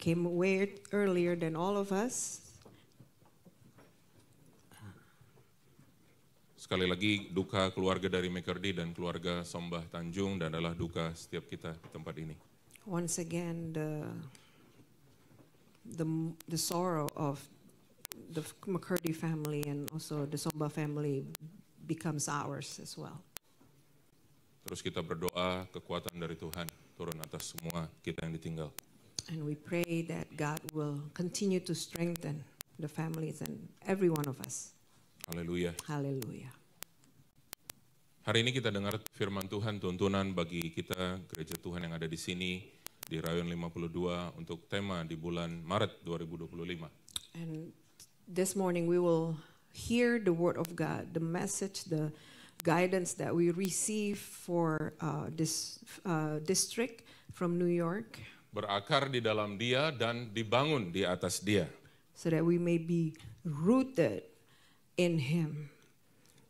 came way earlier than all of us. Sekali lagi duka keluarga dari McCurdy dan keluarga Sombah Tanjung dan adalah duka setiap kita di tempat ini. Once again, the sorrow of the McCurdy family and also the Sombah family becomes ours as well. Terus kita berdoa kekuatan dari Tuhan turun atas semua kita yang ditinggal. And we pray that God will continue to strengthen the families and every one of us. Haleluya. Hallelujah. Hari ini kita dengar firman Tuhan, tuntunan bagi kita gereja Tuhan yang ada di sini di Rayon 52 untuk tema di bulan Maret 2025. And this morning we will hear the word of God, the message, the guidance that we receive for this district from New York. Berakar di dalam Dia dan dibangun di atas Dia. So that we may be rooted in Him,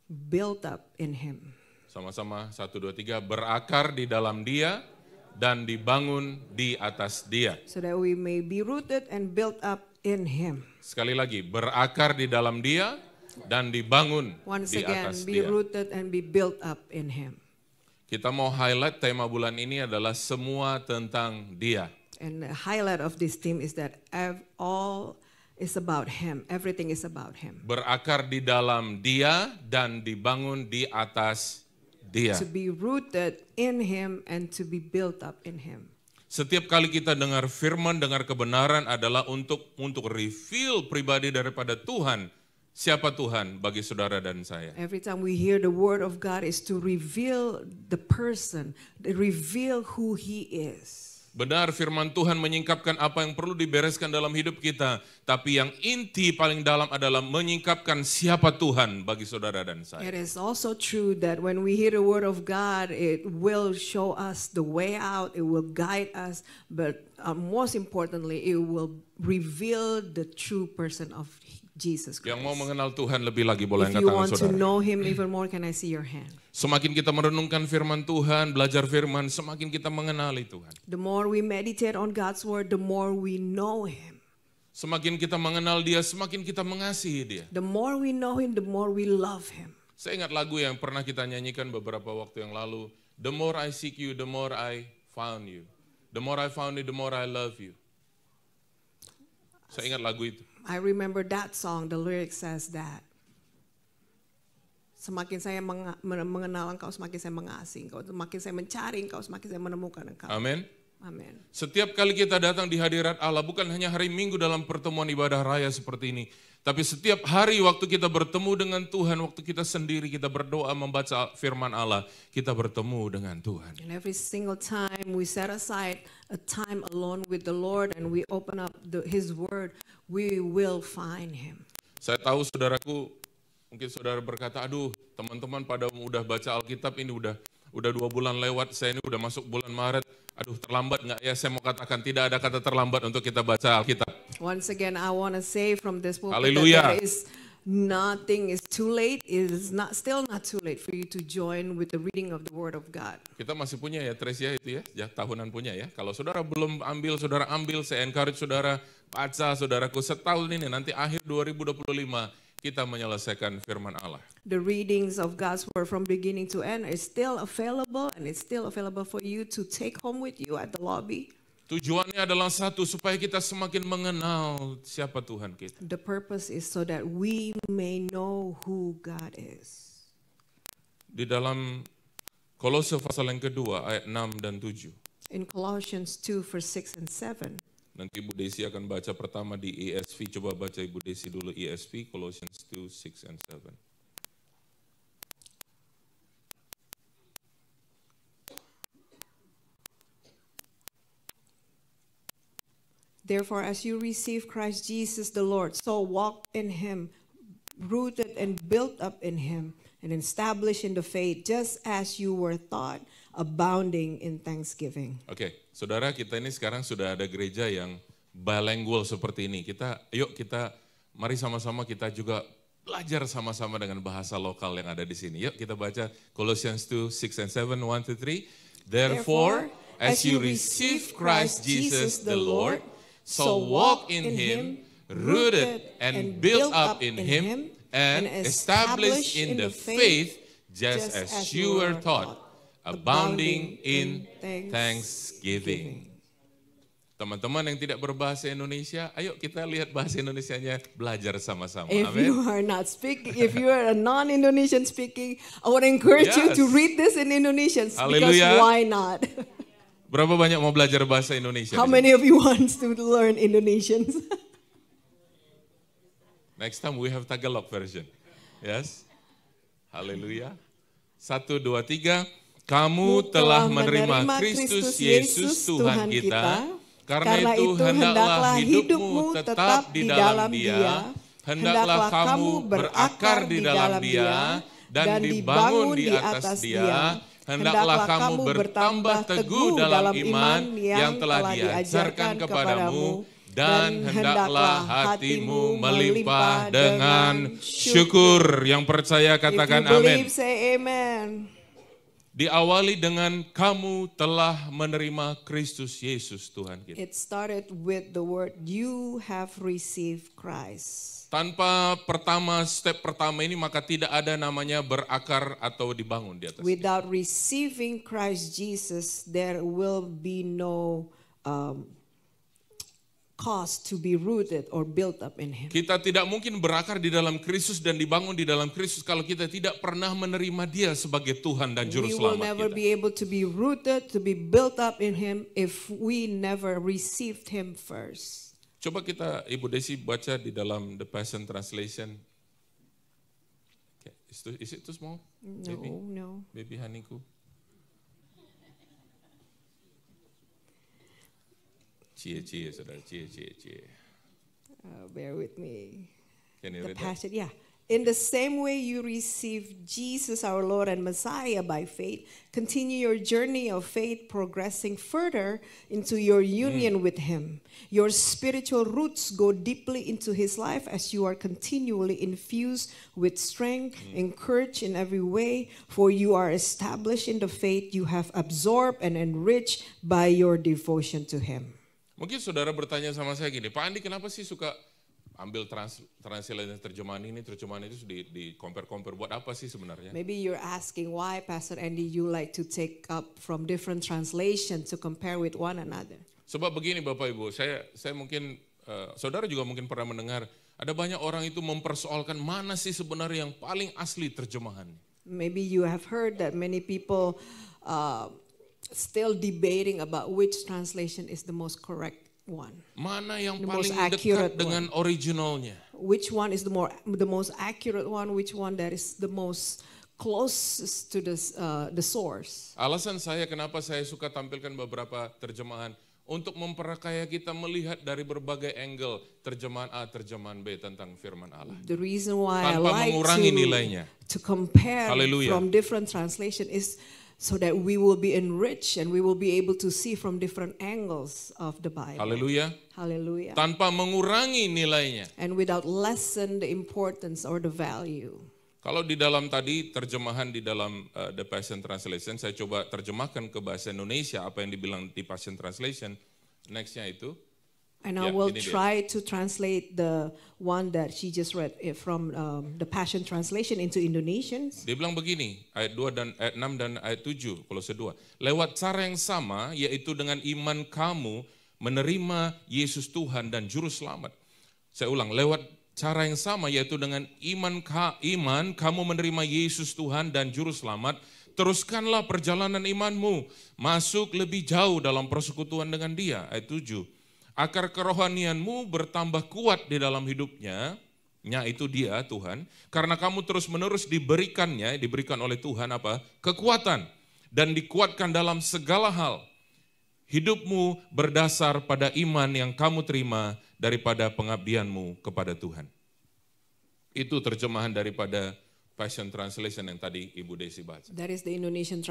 built up in Him. Sama-sama 1, 2, 3, berakar di dalam Dia dan dibangun di atas Dia. So that we may be rooted and built up in Him. Sekali lagi, berakar di dalam Dia dan dibangun Once di again, atas be Dia. rooted and be built up in Him. Kita mau highlight tema bulan ini adalah semua tentang Dia. And the highlight of this theme is that all is about Him. Everything is about Him. Berakar di dalam Dia dan dibangun di atas Dia. To be rooted in Him and to be built up in Him. Setiap kali kita dengar firman, dengar kebenaran adalah untuk reveal pribadi daripada Tuhan. Siapa Tuhan bagi saudara dan saya? Every time we hear the word of God is to reveal the person, reveal who He is. Benar, firman Tuhan menyingkapkan apa yang perlu dibereskan dalam hidup kita. Tapi yang inti paling dalam adalah menyingkapkan siapa Tuhan bagi saudara dan saya. It is also true that when we hear the word of God, it will show us the way out, it will guide us, but most importantly, it will reveal the true person of Jesus Christ. Yang mau mengenal Tuhan lebih lagi boleh If angkat you tangan want to saudara. know Him even more, can I see your hand? Semakin kita merenungkan firman Tuhan, belajar firman, semakin kita mengenali Tuhan. The more we meditate on God's word, the more we know Him. Semakin kita mengenal Dia, semakin kita mengasihi Dia. The more we know Him, the more we love Him. Saya ingat lagu yang pernah kita nyanyikan beberapa waktu yang lalu. The more I seek you, the more I found you. The more I found you, the more I love you. Saya ingat lagu itu. I remember that song, the lyric says that. Semakin saya mengenal Engkau, semakin saya mengasihi Engkau. Semakin saya mencari Engkau, semakin saya menemukan Engkau. Amin. Amin. Setiap kali kita datang di hadirat Allah, bukan hanya hari Minggu dalam pertemuan ibadah raya seperti ini, tapi setiap hari waktu kita bertemu dengan Tuhan, waktu kita sendiri, kita berdoa membaca firman Allah, kita bertemu dengan Tuhan. And every single time we set aside a time alone with the Lord and we open up His word, we will find Him. Saya tahu saudaraku, mungkin saudara berkata, aduh teman-teman pada udah baca Alkitab ini udah 2 bulan lewat, saya ini udah masuk bulan Maret. Aduh terlambat nggak ya? Saya mau katakan tidak ada kata terlambat untuk kita baca Alkitab. Once again, I want to say from this pulpit Hallelujah. that there is nothing is too late. It is still not too late for you to join with the reading of the Word of God. Kita masih punya ya Trace ya itu ya tahunan punya ya. Kalau saudara belum ambil, saudara ambil. Saya encourage saudara baca saudaraku setahun ini nanti akhir 2025 kita menyelesaikan firman Allah. The readings of God's Word from beginning to end is still available, and it's still available for you to take home with you at the lobby. Tujuannya adalah satu, supaya kita semakin mengenal siapa Tuhan kita. The purpose is so that we may know who God is. Di dalam Kolose pasal yang kedua ayat 6 dan 7. In Colossians 2 verse 6 and 7. Nanti Ibu Desi akan baca pertama di ESV. Coba baca Ibu Desi dulu ESV, Colossians 2, 6 and 7. Therefore, as you receive Christ Jesus the Lord, so walk in Him, rooted and built up in Him, and established in the faith, just as you were taught, abounding in thanksgiving. Oke, saudara, kita ini sekarang sudah ada gereja yang bilingual seperti ini. Mari sama-sama kita juga belajar sama-sama dengan bahasa lokal yang ada di sini. Yuk kita baca Colossians 2, 6 and 7, 1 to 3. Therefore, as you receive Christ Jesus the Lord, So walk in him, rooted and built up in him, and established in the faith, just as you were taught, abounding in thanksgiving. Teman-teman yang tidak berbahasa Indonesia, ayo kita lihat bahasa Indonesianya, belajar sama-sama. If Amin. you are not speaking, if you are a non-Indonesian speaking, I want to encourage you to Yes. read this in Indonesian, because Hallelujah. why not? Berapa banyak mau belajar bahasa Indonesia? How di sini? many of you wants to learn Indonesians? Next time we have Tagalog version. Yes. Haleluya. 1, 2, 3. Kamu telah menerima Kristus Yesus Tuhan kita. Karena itu hendaklah hidupmu tetap di dalam Dia. Hendaklah kamu berakar di dalam Dia dan dibangun di atas Dia. Hendaklah kamu bertambah teguh dalam iman yang telah diajarkan kepadamu, dan hendaklah hatimu melimpah dengan syukur. Yang percaya katakan If you amin. believe, say amen. Diawali dengan kamu telah menerima Kristus Yesus Tuhan kita. It started with the word, you have received Christ. Tanpa step pertama ini maka tidak ada namanya berakar atau dibangun di atas. Without receiving Christ Jesus, there will be no cause to be rooted or built up in Him. Kita tidak mungkin berakar di dalam Kristus dan dibangun di dalam Kristus kalau kita tidak pernah menerima Dia sebagai Tuhan dan Juru We will Selamat never kita. be able to be rooted, to be built up in Him if we never received Him first. Coba kita, Ibu Desi baca di dalam The Passion Translation. Okay. Is it too small? No. Baby honeyku. Cie, saudara, cie. Bear with me. Can you The read that? passage, yeah. In the same way you receive Jesus our Lord and Messiah by faith, continue your journey of faith progressing further into your union with Him. Your spiritual roots go deeply into His life as you are continually infused with strength, encouraged in every way, for you are established in the faith you have absorbed and enriched by your devotion to Him. Mungkin saudara bertanya sama saya gini, Pak Andi kenapa sih suka ambil translation terjemahan itu di compare buat apa sih sebenarnya? Maybe you're asking why, Pastor Andy, you like to take up from different translations to compare with one another. Sebab begini Bapak Ibu, saya mungkin, saudara juga mungkin pernah mendengar, ada banyak orang itu mempersoalkan mana sih sebenarnya yang paling asli terjemahan. Maybe you have heard that many people still debating about which translation is the most correct one. Mana yang The paling most accurate dekat dengan originalnya? Which one is the most accurate one? Which one that is the most closest to the source? Alasan saya kenapa saya suka tampilkan beberapa terjemahan untuk memperkaya kita melihat dari berbagai angle terjemahan A, terjemahan B tentang firman Allah. The reason why I Tanpa like mengurangi nilainya. to compare Hallelujah. from different translation is so that we will be enriched and we will be able to see from different angles of the Bible. Haleluya. Hallelujah. Tanpa mengurangi nilainya. And without lessen the importance or the value. Kalau di dalam tadi terjemahan di dalam The Passion Translation, saya coba terjemahkan ke bahasa Indonesia apa yang dibilang di Passion Translation. Nextnya itu. And I Ya, will ini dia. try to translate the one that she just read from the Passion Translation into Indonesian. Dia bilang begini, ayat 2 dan ayat 6 dan ayat 7, Kolose 2. Lewat cara yang sama, yaitu dengan iman kamu menerima Yesus Tuhan dan Juru Selamat. Saya ulang, lewat cara yang sama, yaitu dengan iman kamu menerima Yesus Tuhan dan Juru Selamat, teruskanlah perjalanan imanmu, masuk lebih jauh dalam persekutuan dengan Dia. Ayat 7. Akar kerohanianmu bertambah kuat di dalam hidupnya, itu Dia, Tuhan, karena kamu terus-menerus diberikan oleh Tuhan apa? Kekuatan, dan dikuatkan dalam segala hal. Hidupmu berdasar pada iman yang kamu terima daripada pengabdianmu kepada Tuhan. Itu terjemahan daripada Passion Translation yang tadi Ibu Desi baca. That is the Indonesian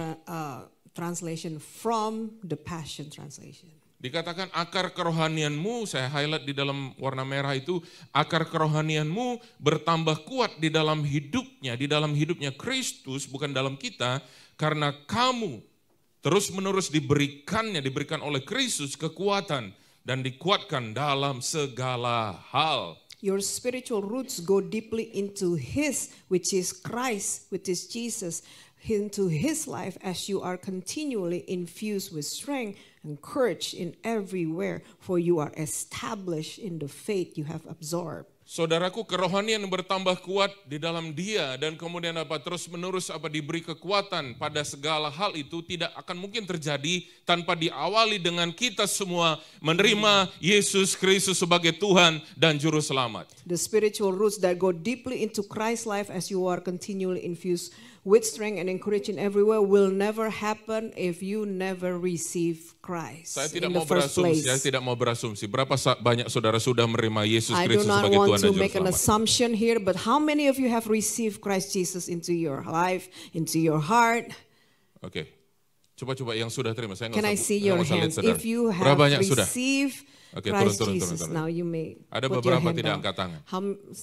translation from the Passion Translation. Dikatakan akar kerohanianmu, saya highlight di dalam warna merah itu, akar kerohanianmu bertambah kuat di dalam hidupnya Kristus, bukan dalam kita, karena kamu terus-menerus diberikan oleh Kristus kekuatan dan dikuatkan dalam segala hal. Your spiritual roots go deeply into His, which is Christ, which is Jesus, into His life as you are continually infused with strength and courage in everywhere, for you are established in the faith you have absorbed. Saudaraku, kerohanian yang bertambah kuat di dalam dia dan kemudian terus menerus diberi kekuatan pada segala hal itu tidak akan mungkin terjadi tanpa diawali dengan kita semua menerima Yesus Kristus sebagai Tuhan dan Juru Selamat. The spiritual roots that go deeply into Christ's life as you are continually infused with strength and encouragement everywhere will never happen if you never receive Christ. Saya tidak in mau the first berasumsi, place. saya tidak mau berasumsi. Berapa banyak saudara sudah menerima Yesus I do Kristus not sebagai want Tuhan dan to Juru make an Selamat? assumption here, but how many of you have received Christ Jesus into your life, into your heart? Oke, coba-coba yang sudah terima. Saya Can I see your nggak usah lihat hands? saudara. If you Berapa have banyak sudah? received Oke, Christ turun. Jesus, now you may Ada put your beberapa hand tidak down. angkat tangan.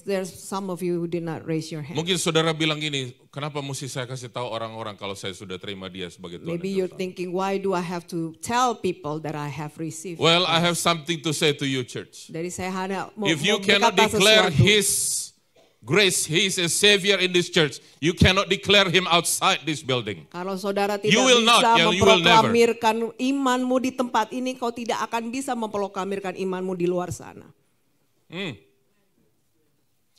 There's some of you who did not raise your hand. Mungkin saudara bilang gini, kenapa mesti saya kasih tahu orang-orang kalau saya sudah terima dia sebagai Tuhan? Maybe dan you're Juru Selamat? thinking, why do I have to tell people that I have received? Well, I have something to say to you, church. Dari saya hanya mau If you berkata cannot declare sesuatu. His grace, He is a Savior in this church, you cannot declare Him outside this building. Kalau saudara tidak You will bisa not, you will never. memproklamirkan imanmu di tempat ini, kau tidak akan bisa memproklamirkan imanmu di luar sana.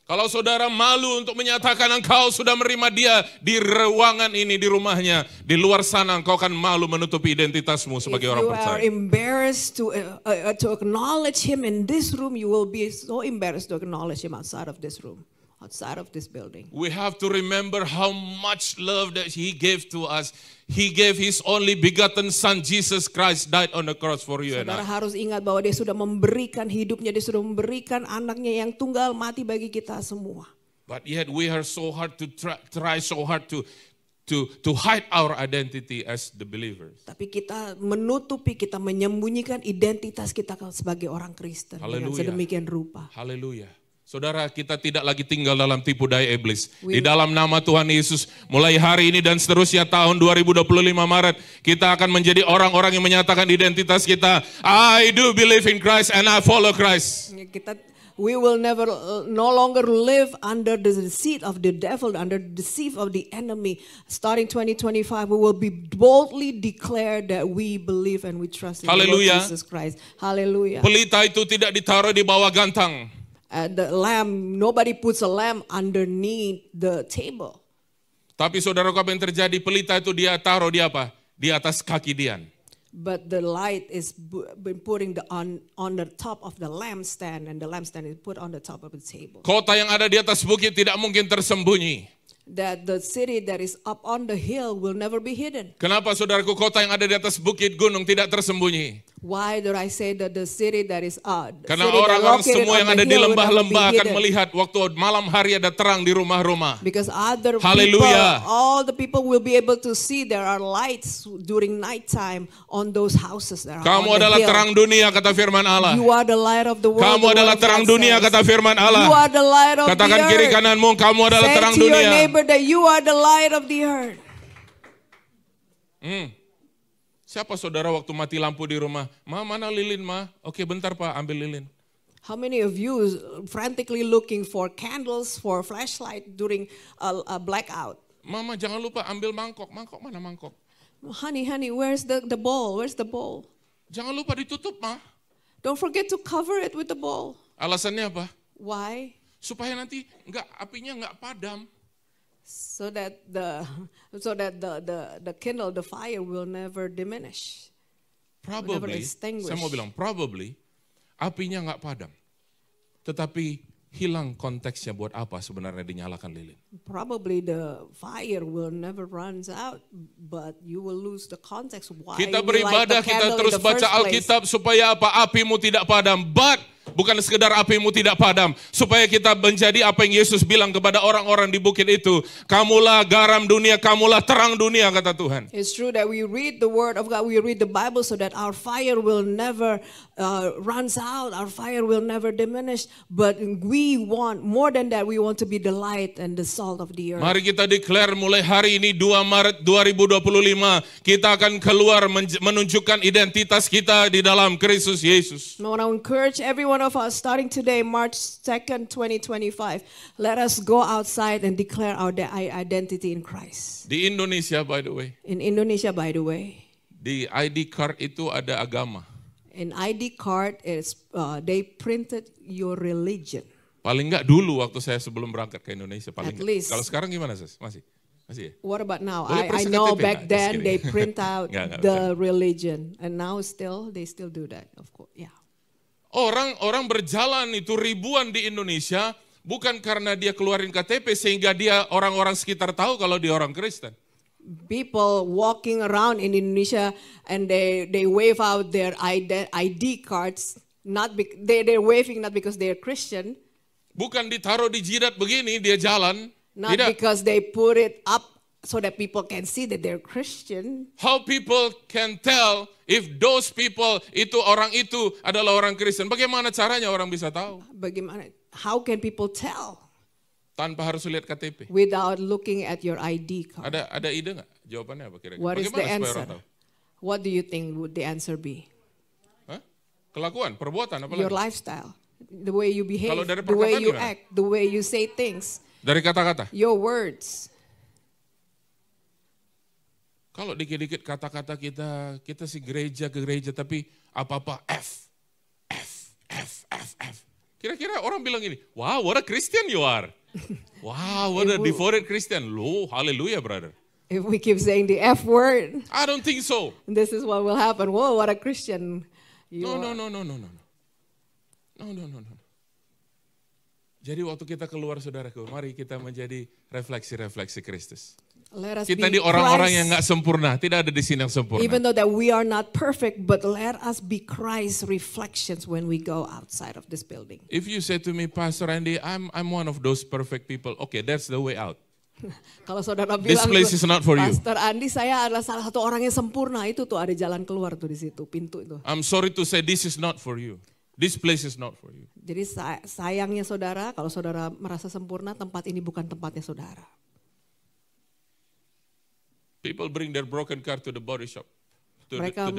Kalau saudara malu untuk menyatakan engkau sudah menerima dia di ruangan ini, di rumahnya, di luar sana engkau akan malu menutupi identitasmu sebagai If orang you are percaya. embarrassed to acknowledge Him in this room, you will be so embarrassed to acknowledge Him outside of this room, outside of this building. We have to remember how much love that He gave to us. He gave His only begotten Son, Jesus Christ, died on the cross for you and Saudara I. harus ingat bahwa Dia sudah memberikan hidupnya, Dia sudah memberikan anaknya yang tunggal mati bagi kita semua. But yet we are so hard to try so hard to hide our identity as the believers. Tapi kita menutupi, kita menyembunyikan identitas kita sebagai orang Kristen dengan Haleluya. sedemikian rupa. Haleluya. Saudara, kita tidak lagi tinggal dalam tipu daya iblis. Di We- dalam nama Tuhan Yesus, mulai hari ini dan seterusnya tahun 2025 Maret, kita akan menjadi orang-orang yang menyatakan identitas kita. I do believe in Christ and I follow Christ. We will never, no longer live under the deceit of the devil, under the deceit of the enemy. Starting 2025, we will be boldly declare that we believe and we trust in the Lord Haleluya. Jesus Christ. Hallelujah. Pelita itu tidak ditaruh di bawah gantang. The lamb, nobody puts a lamb underneath the table. Tapi saudara, apa yang terjadi? Pelita itu dia taruh di apa? Di atas kaki Dian. But the light is been putting on the top of the lampstand, and the lampstand is put on the top of the table. Kota yang ada di atas bukit tidak mungkin tersembunyi. That the city that is up on the hill will never be hidden. Kenapa saudaraku kota yang ada di atas bukit gunung tidak tersembunyi? Why do I say that the city that is Karena city that orang-orang located semua on yang the ada di hill will never be lembah-lembah akan hidden? melihat waktu malam hari ada terang di rumah-rumah. Because other Hallelujah. people, all the people will be able to see there are lights during nighttime on those houses that are Kamu on the adalah hill. terang dunia, kata firman Allah. You are the light of the world. Kamu the word adalah of terang God dunia, says. kata firman You Allah. are the light of Katakan the kiri earth. kananmu, kamu adalah Say terang to your dunia. neighbor that you are the light of the earth. Siapa saudara waktu mati lampu di rumah? Ma, mana lilin, ma? Oke, bentar Pak, ambil lilin. How many of you frantically looking for candles, for flashlight during a blackout? Mama, jangan lupa ambil mangkok. Mangkok mana mangkok? Honey, where's the bowl? Where's the bowl? Jangan lupa ditutup, ma. Don't forget to cover it with the bowl. Alasannya apa? Why? Supaya nanti apinya nggak padam. So that the kindle, the fire will never diminish. Never Probably, extinguish. saya mau bilang probably apinya nggak padam. Tetapi hilang konteksnya buat apa sebenarnya dinyalakan lilin. Probably the fire will never runs out, but you will lose the context why Kita you light beribadah, the kita candle terus in the first baca place. Alkitab supaya apa? Apimu tidak padam. But bukan sekedar apimu tidak padam. Supaya kita menjadi apa yang Yesus bilang kepada orang-orang di bukit itu. Kamulah garam dunia, kamulah terang dunia, kata Tuhan. It's true that we read the word of God, we read the Bible so that our fire will never runs out, our fire will never diminish. But we want, more than that, we want to be the light and the salt of the earth. Mari kita declare mulai hari ini 2 Maret 2025 kita akan keluar menunjukkan identitas kita di dalam Kristus Yesus. I want to encourage every one of us starting today, March 2nd, 2025. Let us go outside and declare our identity in Christ. Di Indonesia, by the way. In Indonesia, by the way. Di ID card itu ada agama. In ID card, they printed your religion. Paling enggak dulu waktu saya sebelum berangkat ke Indonesia. Paling At least. Kalau sekarang gimana, Sis? Masih ya? What about now? Boleh I periksa know KTP? back Just then kidding. they print out Nggak the religion. And now they still do that, of course. Yeah. Orang berjalan itu ribuan di Indonesia bukan karena dia keluarin KTP sehingga dia orang-orang sekitar tahu kalau dia orang Kristen. People walking around in Indonesia and they wave out their ID cards. They're waving not because they're Christian. Bukan ditaruh di jidat begini dia jalan. Not Tidak. because they put it up so that people can see that they're Christian. How people can tell if those people orang itu adalah orang Kristen? Bagaimana caranya orang bisa tahu? Bagaimana? How can people tell Tanpa harus lihat KTP. without looking at your ID card? Ada ide nggak? Jawabannya apa kira-kira? What is the Bagaimana supaya answer? orang tahu? What do you think would the answer be? Hah? Kelakuan, perbuatan, apa Your lagi? lifestyle, the way you behave, Kalau dari the way perkataan you gimana? act, the way you say things, Dari kata-kata. your words. Kalau dikit-dikit kata-kata kita sih gereja ke gereja, tapi apa-apa F. Kira-kira orang bilang gini, wow, what a Christian you are. Wow, what a devoted Christian. Loh, hallelujah, brother. If we keep saying the F word, I don't think so. this is what will happen. Whoa, what a Christian you No. are. Jadi waktu kita keluar saudaraku, mari kita menjadi refleksi-refleksi Kristus. Let us Kita be di orang-orang Christ. yang nggak sempurna, tidak ada di sini yang sempurna. Even though that we are not perfect, but let us be Christ's reflections when we go outside of this building. If you say to me, Pastor Andy, I'm one of those perfect people. Okay, that's the way out. Kalau saudara This bilang, place is not for you. Pastor Andi, saya adalah salah satu orang yang sempurna, itu tuh ada jalan keluar tuh di situ, pintu itu. I'm sorry to say this is not for you. This place is not for you. Jadi sayangnya saudara, kalau saudara merasa sempurna, tempat ini bukan tempatnya saudara. People bring their broken car to the body shop. Mereka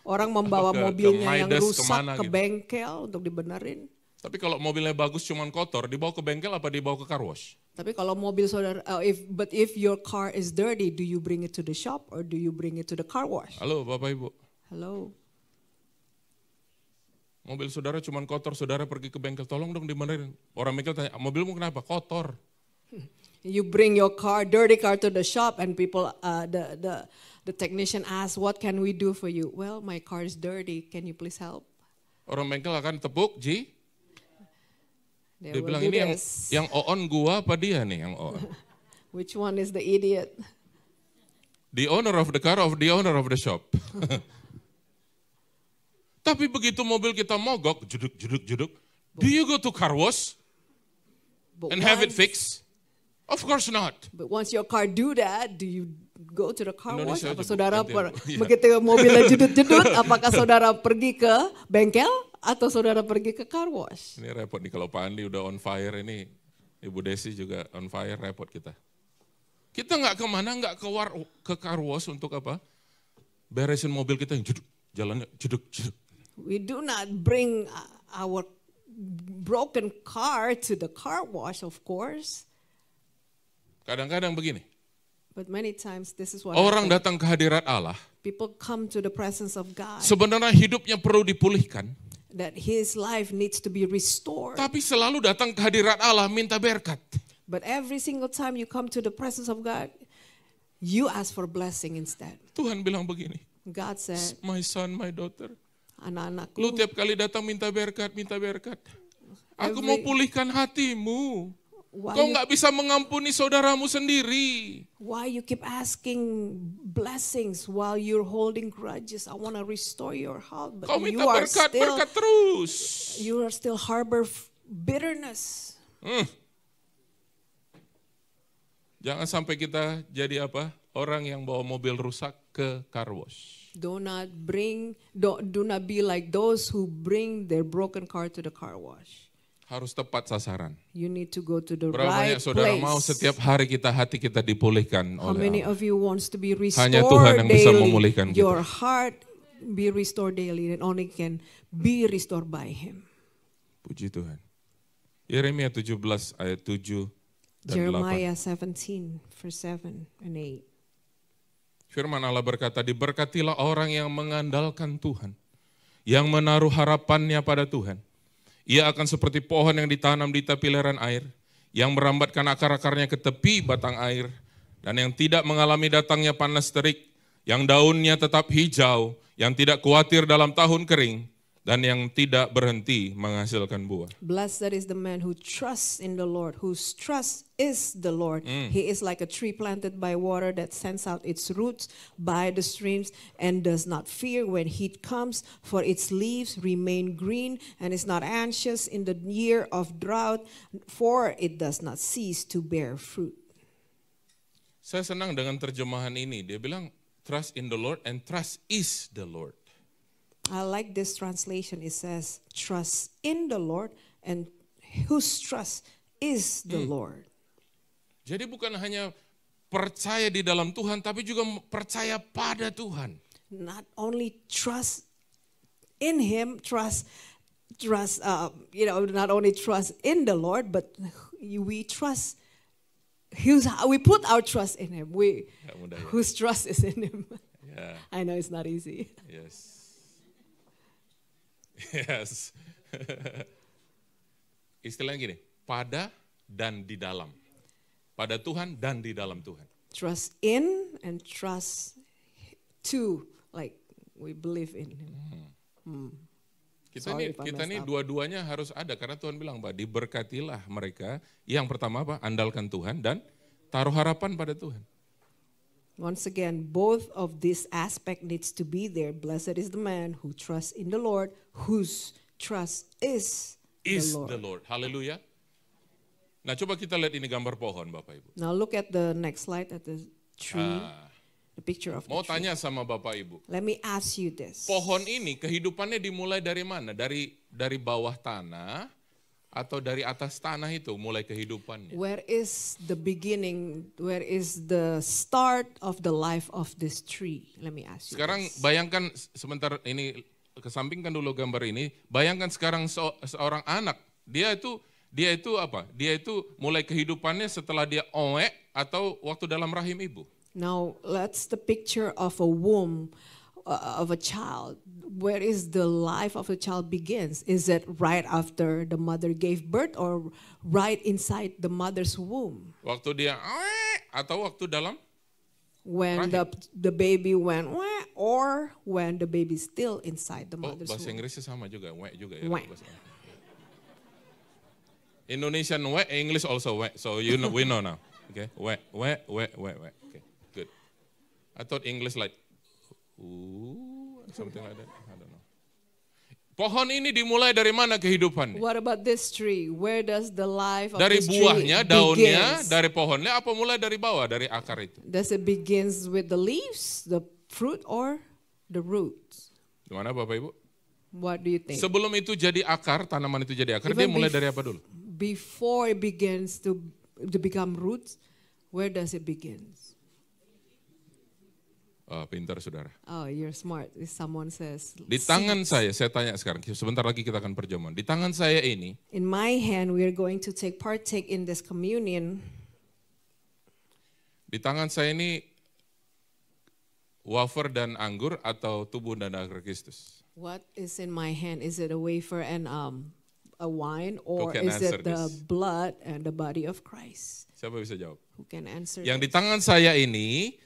orang ke membawa mobilnya yang Midas, rusak kemana ke gitu. bengkel untuk dibenerin. Tapi kalau mobilnya bagus cuman kotor, dibawa ke bengkel apa dibawa ke car wash? Tapi kalau mobil saudara, if your car is dirty, do you bring it to the shop or do you bring it to the car wash? Halo Bapak Ibu. Hello. Mobil saudara cuman kotor, saudara pergi ke bengkel, tolong dong dibenerin. Orang bengkel tanya, mobilmu kenapa? Kotor. You bring your dirty car to the shop, and people, the technician asks, "What can we do for you?" Well, my car is dirty. Can you please help? Orang bengkel akan tepuk, Ji. They Dia will bilang do ini this. yang on gua apa dia nih yang on? Which one is the idiot? The owner of the car of the owner of the shop. Tapi begitu mobil kita mogok, jeduk. Do you go to car wash But and have it once- fixed? Of course not. But once your car do that, do you go to the car wash? Indonesia Apa aja, saudara Bu, ganti, Bu. Iya. begitu mobilnya jedut-jedut, apakah saudara pergi ke bengkel atau saudara pergi ke car wash? Ini repot nih kalau Pak Andi udah on fire ini, Ibu Desi juga on fire, repot kita. Kita nggak kemana, nggak ke car wash untuk apa? Beresin mobil kita yang jeduk, jalannya jeduk. We do not bring our broken car to the car wash, of course. Kadang-kadang begini, But many times this is what orang happens. datang ke hadirat Allah, People come to the presence of God, sebenarnya hidupnya perlu dipulihkan, that his life needs to be restored. tapi selalu datang ke hadirat Allah minta berkat. But every single time you come to the presence of God, you ask for blessing instead. Tuhan bilang begini, God said, my son, my daughter, lu anak-anakku, tiap kali datang minta berkat. Aku mau pulihkan hatimu. Kau nggak bisa mengampuni saudaramu sendiri. why you keep asking blessings while you're holding grudges? I want to restore your heart, but Kau you minta are berkat still terus. You are still harbor bitterness. Jangan sampai kita jadi apa? Orang yang bawa mobil rusak ke car wash. Do not be like those who bring their broken car to the car wash. Harus tepat sasaran. You need to go to the Berapa right banyak saudara place. mau setiap hari hati kita dipulihkan How oleh many Allah. of you wants to be restored Hanya Tuhan yang bisa daily? memulihkan kita. Your heart be restored daily and only can be restored by Him. Puji Tuhan. Yeremia 17 ayat 7 dan 8. Jeremiah 17 verse 7 and 8. Firman Allah berkata, diberkatilah orang yang mengandalkan Tuhan, yang menaruh harapannya pada Tuhan. Ia akan seperti pohon yang ditanam di tepi lereng air, yang merambatkan akar-akarnya ke tepi batang air, dan yang tidak mengalami datangnya panas terik, yang daunnya tetap hijau, yang tidak khawatir dalam tahun kering, dan yang tidak berhenti menghasilkan buah. Blessed is the man who trusts in the Lord, whose trust is the Lord. He is like a tree planted by water that sends out its roots by the streams and does not fear when heat comes, for its leaves remain green and is not anxious in the year of drought, for it does not cease to bear fruit. Saya senang dengan terjemahan ini. Dia bilang, trust in the Lord and trust is the Lord. I like this translation. It says, trust in the Lord and whose trust is the Lord. Jadi bukan hanya percaya di dalam Tuhan, tapi juga percaya pada Tuhan. Not only trust in Him, not only trust in the Lord, but we trust. We put our trust in Him. Whose trust is in Him. Yeah. I know it's not easy. Yes. Yes. Istilahnya gini, pada dan di dalam. Pada Tuhan dan di dalam Tuhan. Trust in and trust to, like we believe in Him. Kita ini dua-duanya harus ada, karena Tuhan bilang, Pak, diberkatilah mereka. Yang pertama apa? Andalkan Tuhan dan taruh harapan pada Tuhan. Once again, both of this aspect needs to be there. Blessed is the man who trusts in the Lord, whose trust is the Lord. Haleluya. Nah, coba kita lihat ini gambar pohon, Bapak Ibu. Now look at the next slide, at the tree, the picture of the Mau tree. tanya sama Bapak Ibu. Let me ask you this. Pohon ini kehidupannya dimulai dari mana? Dari bawah tanah atau dari atas tanah itu mulai kehidupannya? Where is the beginning? Where is the start of the life of this tree? Let me ask you. Sekarang this. bayangkan sebentar ini, kesampingkan dulu gambar ini. Bayangkan sekarang seorang anak, dia itu apa? Dia itu mulai kehidupannya setelah dia oek atau waktu dalam rahim ibu. Now that's the picture of a womb of a child. Where is the life of a child begins? Is it right after the mother gave birth or right inside the mother's womb? Waktu dia atau waktu dalam? When the baby went wah, or when the baby still inside the mother's Bahasa womb. Inggrisnya sama juga, wek juga ya. Wek. Indonesian wek, English also wek. So we know now. Okay, wek. Okay, good. I thought English like something like that. I don't know. Pohon ini dimulai dari mana kehidupannya? What about this tree? Where does the life of Dari this buahnya, tree daunnya, begins? dari pohonnya, apa mulai dari bawah, dari akar itu? Does it begins with the leaves, the fruit, or the roots? Gimana Bapak Ibu? What do you think? Sebelum itu jadi akar, tanaman itu jadi akar, dia mulai dari apa dulu? Before it begins to become roots, where does it begins? Oh, pintar saudara. Oh, you're smart. If someone says, Di tangan saya tanya sekarang, sebentar lagi kita akan perjamuan. Di tangan saya ini, in my hand, we are going to partake in this communion. di tangan saya ini wafer dan anggur atau tubuh dan darah Kristus? What is in my hand? Is it a wafer and a wine, or can is answer it the this? blood and the body of Christ? Siapa bisa jawab? Who can answer Yang di this? tangan saya ini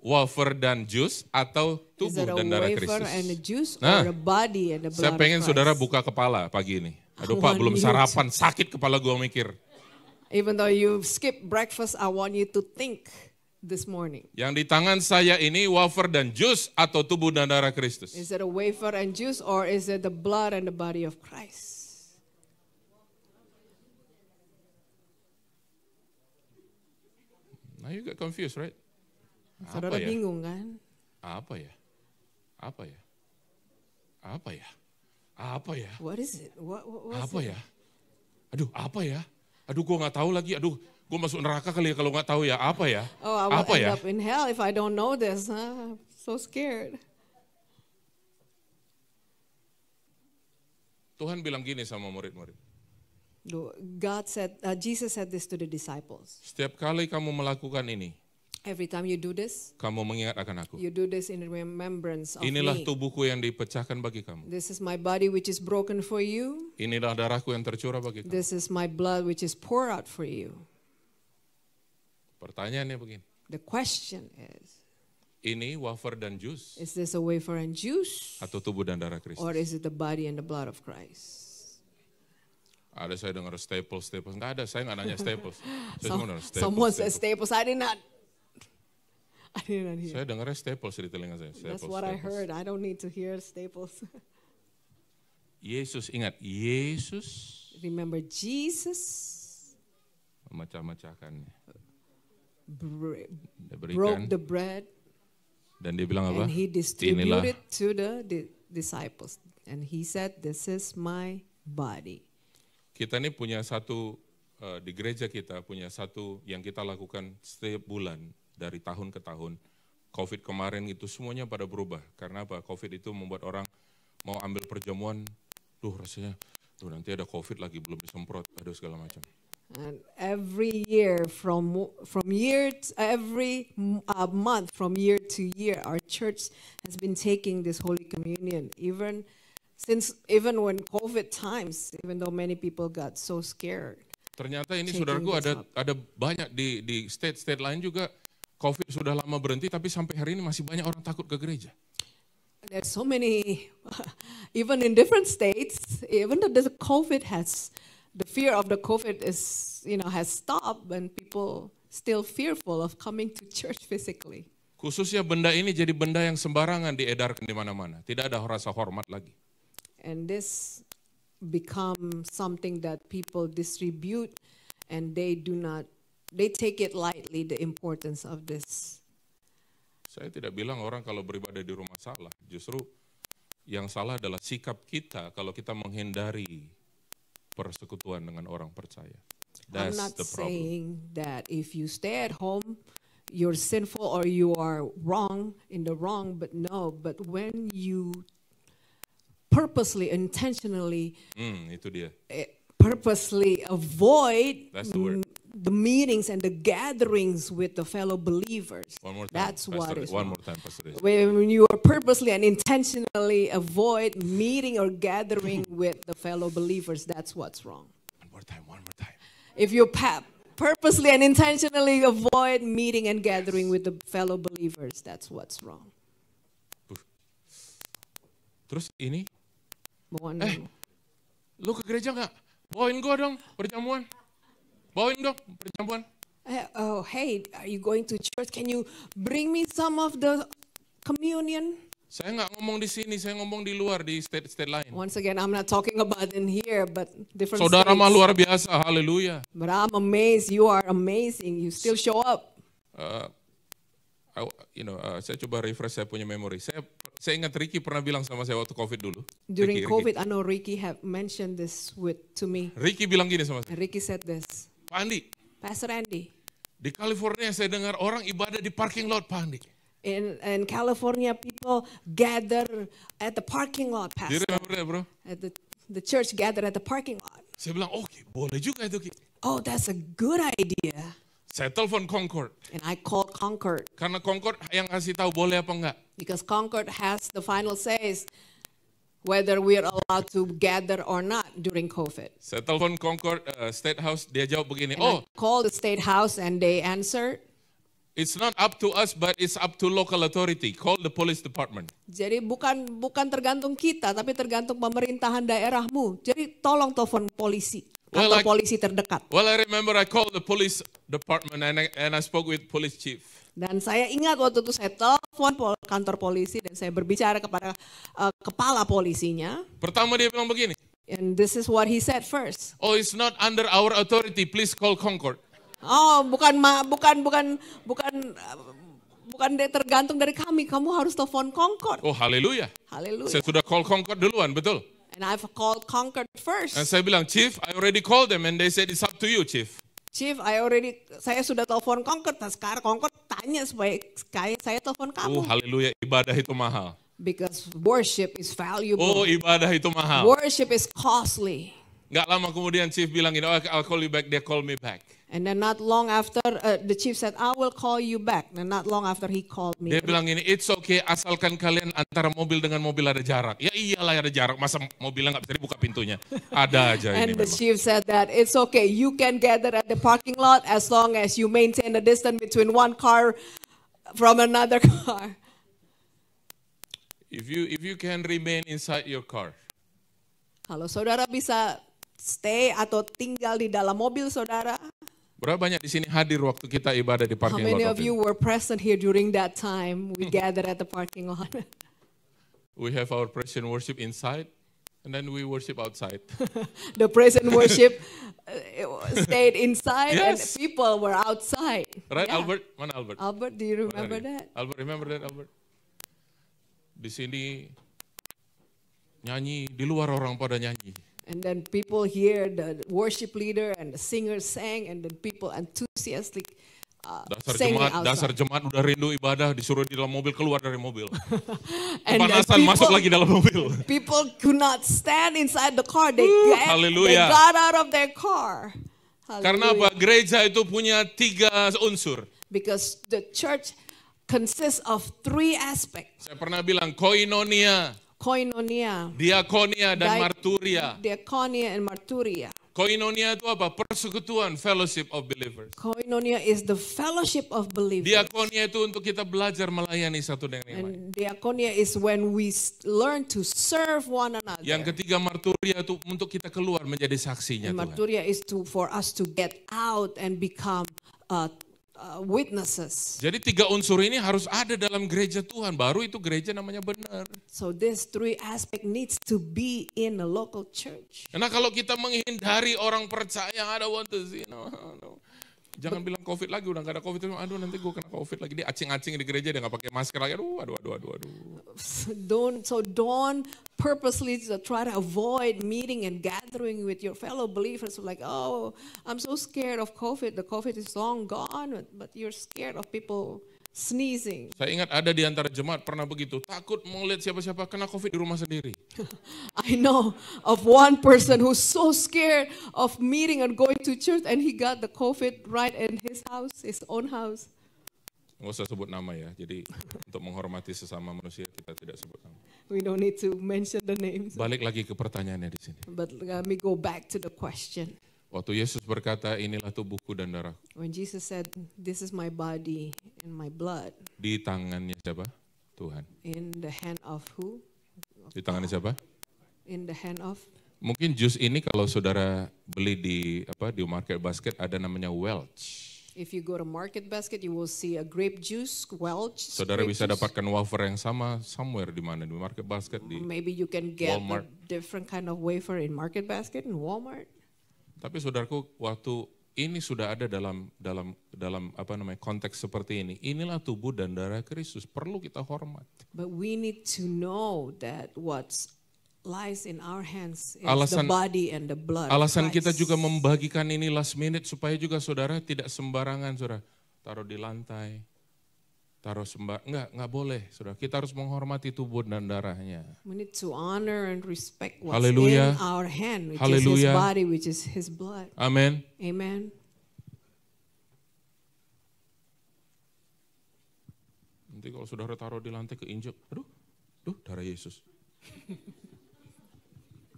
wafer dan jus atau Is tubuh it a dan darah wafer and a Kristus? juice, Nah, or the body and the blood Saya pengen of Christ? saudara buka kepala pagi ini. Aduh I Pak, want belum you sarapan, sakit kepala gua mikir. Even though you skip breakfast, I want you to think this morning. Yang di tangan saya ini wafer dan jus atau tubuh dan darah Kristus? Is it a wafer and juice, or is it the blood and the body of Christ? Now you get confused, right? Saudara Apa ya? bingung kan? Apa ya? Apa ya? Apa ya? Apa ya? What is it? What Apa it? ya? Aduh, apa ya? Aduh, gue nggak tahu lagi. Aduh, gue masuk neraka kali ya kalau nggak tahu ya. Apa ya? Oh, I will Apa end ya? up in hell if I don't know this. Huh? I'm so scared. Tuhan bilang gini sama murid-murid. Jesus said this to the disciples. Setiap kali kamu melakukan ini, Every time you do this, kamu mengingat akan aku. you do this in remembrance of Inilah me. tubuhku yang dipecahkan bagi kamu. This is my body which is broken for you. Inilah darahku yang tercurah bagi kamu. This is my blood which is poured out for you. Pertanyaannya begini. The question is Ini wafer dan jus this a wafer and juice? atau tubuh dan darah Kristus? Or is it the body and the blood of Christ? Ada saya dengar staples. Enggak ada, saya enggak nanya staples. Saya cuma dengar Someone says staples. staples. I did not hear. Saya dengarnya staples di telinga saya. That's Staples, what I staples. heard. I don't need to hear staples. Yesus, ingat, Yesus Remember, Jesus memecah-mecahkannya. Dia broke berikan the bread dan dia bilang apa? and he Inilah distributed to the disciples. And he said, this is my body. kita ini punya satu, di gereja kita punya satu yang kita lakukan setiap bulan dari tahun ke tahun. COVID kemarin itu semuanya pada berubah. Karena apa? COVID itu membuat orang mau ambil perjamuan, rasanya, nanti ada COVID lagi belum disemprot, ada segala macam. And every year, every month, from year to year, our church has been taking this Holy Communion. Even when COVID times, even though many people got so scared. Ternyata ini Taking saudaraku this up. ada banyak di state lain juga COVID sudah lama berhenti, tapi sampai hari ini masih banyak orang takut ke gereja. There's so many, even in different states, even though the fear of the COVID has stopped, and people still fearful of coming to church physically. Khususnya benda ini jadi benda yang sembarangan diedarkan di mana-mana. Tidak ada rasa hormat lagi. And this become something that people distribute, and they take it lightly, the importance of this. Saya tidak bilang orang kalau beribadah di rumah salah. Justru yang salah adalah sikap kita kalau kita menghindari persekutuan dengan orang percaya. I'm That's not the problem. saying that if you stay at home, you're sinful or you are in the wrong, but no. But when you purposely, intentionally, Itu dia. purposely avoid That's the word. the meetings and the gatherings with the fellow believers. One more time. That's what Pastor, is one wrong. more time, Pastor Reza. When you are purposely and intentionally avoid meeting or gathering with the fellow believers, that's what's wrong. One more time, one more time. If you purposely and intentionally avoid meeting and gathering with the fellow believers, that's what's wrong. Terus ini, Mohon lu ke gereja nggak? Bawain gua dong perjamuan. Bawain dong perjamuan. hey, are you going to church? Can you bring me some of the communion? Saya nggak ngomong di sini, saya ngomong di luar, di state lain. Once again, I'm not talking about in here, but different Saudara mah states. luar biasa, haleluya. But I'm amazed. You are amazing. You still show up. Saya coba refresh saya punya memori. Saya ingat Ricky pernah bilang sama saya waktu COVID dulu. During Ricky. COVID, I know Ricky have mentioned this to me. Ricky bilang gini sama saya, Ricky said this. Pak Andi, Pastor Andy, di California saya dengar orang ibadah di parking lot, Pak Andi. in California, people gather at the parking lot, Do Pastor. you remember that, bro? At the church gathered at the parking lot. Saya bilang, oke, boleh juga itu, Ki. Oh, that's a good idea. Saya telepon Concord. And I called Concord Karena Concord yang ngasih tahu boleh apa enggak. because Concord has the final says whether we are allowed to gather or not during COVID. Saya telepon Concord State House, dia jawab begini, And I called the state house and they answered. it's not up to us, but it's up to local authority. Call the police department. Jadi bukan tergantung kita, tapi tergantung pemerintahan daerahmu. Jadi tolong telepon polisi, kantor polisi terdekat. Well, I remember I called the police department and I spoke with police chief. Dan saya ingat waktu itu saya telepon kantor polisi dan saya berbicara kepada kepala polisinya. Pertama dia bilang begini, And this is what he said first. oh, it's not under our authority, please call Concord. Oh, bukan tergantung dari kami. Kamu harus telepon Concord. Oh haleluya. Haleluya. Saya sudah call Concord duluan, betul. And I've called Concord first. Dan saya bilang, Chief, I already called them and they said it's up to you, Chief. Chief, saya sudah telepon Concord. Nah, sekarang Concord tanya supaya saya telepon kamu. Oh haleluya, ibadah itu mahal. Because worship is valuable. Oh ibadah itu mahal. Worship is costly. Nggak lama kemudian Chief bilang, oh, I'll call you back, dia call me back. And then not long after, the chief said, I will call you back. And not long after he called me. Dia bilang ini, it's okay asalkan kalian antara mobil dengan mobil ada jarak. Ya iyalah ada jarak, masa mobilnya nggak bisa dibuka pintunya. Ada aja And ini the memang. chief said that it's okay, you can gather at the parking lot as long as you maintain the distance between one car from another car. If you can remain inside your car, Kalau saudara bisa stay atau tinggal di dalam mobil saudara. berapa banyak di sini hadir waktu kita ibadah di How parking many lot? of you were present here during that time we gathered at the parking lot? We have our praise and worship inside, and then we worship outside. The praise and worship stayed inside and Yes. people were outside. Right, Yeah. Albert? Mana Albert? Albert, do you Mana remember dia? that? Albert, remember that, Albert? Di sini nyanyi, di luar orang pada nyanyi. And then people hear the worship leader and the singer sang, and then people enthusiastically singing Dasar outside. jemaat udah rindu ibadah, disuruh di dalam mobil, keluar dari mobil. And then Kepanasan, masuk lagi dalam mobil. people could not stand inside the car. They hallelujah. got out of their car. Karena apa? Gereja itu punya 3 unsur. Because the church consists of 3 aspects. Saya pernah bilang koinonia, Koinonia, diakonia, dan marturia. diakonia, and marturia. Koinonia itu apa? Persekutuan, fellowship of believers. Koinonia is the fellowship of believers. Diakonia itu untuk kita belajar melayani satu dengan yang lain. And diakonia is when we learn to serve one another. Yang ketiga marturia itu untuk kita keluar menjadi saksinya And Tuhan. marturia is for us to get out and become witnesses. Jadi 3 unsur ini harus ada dalam gereja Tuhan, baru itu gereja namanya benar. So these 3 aspects needs to be in a local church. Karena kalau kita menghindari orang percaya, I don't want to see, no. Jangan bilang COVID lagi, udah gak ada COVID, aduh nanti gue kena COVID lagi. Dia acing-acing di gereja, dia gak pakai masker lagi, aduh. Don't purposely try to avoid meeting and gathering with your fellow believers. Like, oh, I'm so scared of COVID. The COVID is long gone, but you're scared of people sneezing. Saya ingat ada di antara jemaat pernah begitu, takut mau lihat siapa-siapa kena COVID di rumah sendiri. I know of one person who's so scared of meeting and going to church, and he got the COVID right in his house, his own house. Nggak usah sebut nama ya, jadi untuk menghormati sesama manusia kita tidak sebut nama. We don't need to mention the names. Balik lagi ke pertanyaannya di sini. But let me go back to the question. Waktu Yesus berkata, inilah tubuhku dan darah. When Jesus said, this is my body and my blood, Di tangannya siapa? Tuhan. in the hand of who? Di tangannya siapa? In the hand of? Mungkin jus ini kalau saudara beli di market basket ada namanya Welch. If you go to Market Basket, you will see a grape juice, Welch. Saudara grape bisa juice. dapatkan wafer yang sama somewhere di mana, di market basket, di Maybe you can get a Walmart. different kind of wafer in Market Basket in Walmart. Tapi saudaraku, waktu ini sudah ada dalam konteks seperti ini. Inilah tubuh dan darah Kristus, perlu kita hormat. But we need to know that what lies in our hands is the Alasan- body and the blood. of Alasan kita Christ. juga membagikan ini last minute supaya juga saudara tidak sembarangan, saudara. Taruh di lantai, nggak boleh, saudara. Kita harus menghormati tubuh dan darahnya. We need to honor and respect what's Hallelujah. in our hand, which is Hallelujah. His body, which is His blood. Amin. Amen. Nanti kalau saudara taruh di lantai keinjek, aduh, darah Yesus.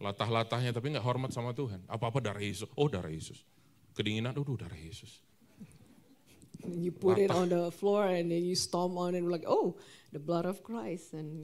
Latah-latahnya tapi nggak hormat sama Tuhan. Apa-apa darah Yesus. Oh darah Yesus. Kedinginan, darah Yesus. You put it on the floor and then you stomp on it like, oh, the blood of Christ, and